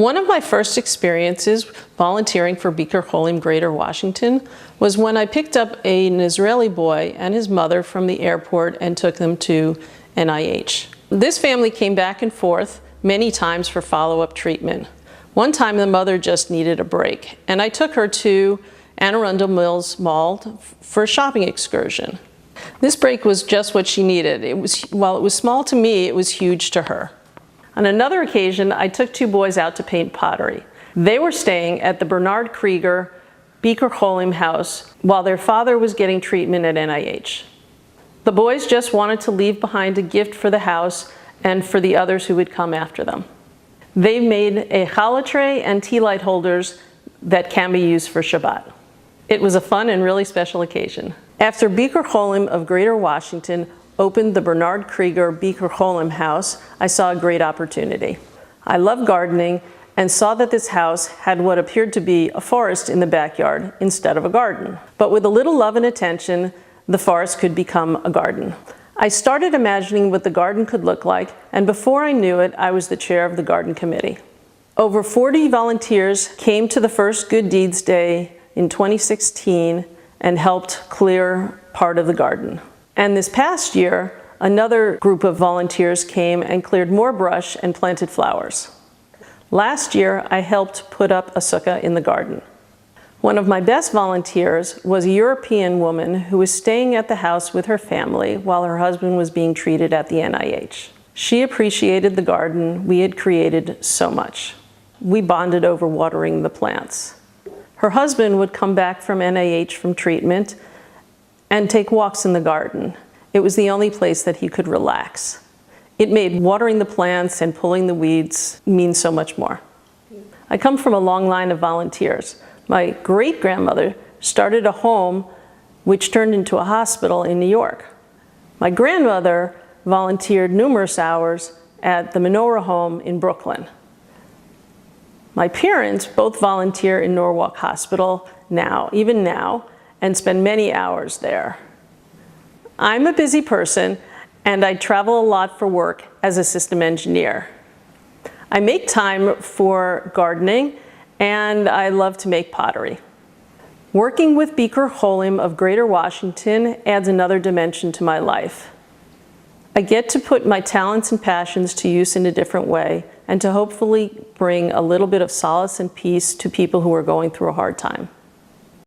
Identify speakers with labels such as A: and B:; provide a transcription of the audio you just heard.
A: One of my first experiences volunteering for Bikur Cholim Greater Washington was when I picked up an Israeli boy and his mother from the airport and took them to NIH. This family came back and forth many times for follow-up treatment. One time the mother just needed a break, and I took her to Anne Arundel Mills Mall for a shopping excursion. This break was just what she needed. While it was small to me, it was huge to her. On another occasion, I took two boys out to paint pottery. They were staying at the Bernard Krieger Bikur Cholim house while their father was getting treatment at NIH. The boys just wanted to leave behind a gift for the house and for the others who would come after them. They made a challah tray and tea light holders that can be used for Shabbat. It was a fun and really special occasion. After Bikur Cholim of Greater Washington opened the Bernard Krieger Bikur Cholim house, I saw a great opportunity. I love gardening and saw that this house had what appeared to be a forest in the backyard instead of a garden. But with a little love and attention, the forest could become a garden. I started imagining what the garden could look like, and before I knew it, I was the chair of the garden committee. Over 40 volunteers came to the first Good Deeds Day in 2016 and helped clear part of the garden. And this past year, another group of volunteers came and cleared more brush and planted flowers. Last year, I helped put up a sukkah in the garden. One of my best volunteers was a European woman who was staying at the house with her family while her husband was being treated at the NIH. She appreciated the garden we had created so much. We bonded over watering the plants. Her husband would come back from NIH from treatment and take walks in the garden. It was the only place that he could relax. It made watering the plants and pulling the weeds mean so much more. I come from a long line of volunteers. My great-grandmother started a home which turned into a hospital in New York. My grandmother volunteered numerous hours at the Menorah home in Brooklyn. My parents both volunteer in Norwalk Hospital even now, and spend many hours there. I'm a busy person, and I travel a lot for work as a system engineer. I make time for gardening, and I love to make pottery. Working with Bikur Cholim of Greater Washington adds another dimension to my life. I get to put my talents and passions to use in a different way, and to hopefully bring a little bit of solace and peace to people who are going through a hard time.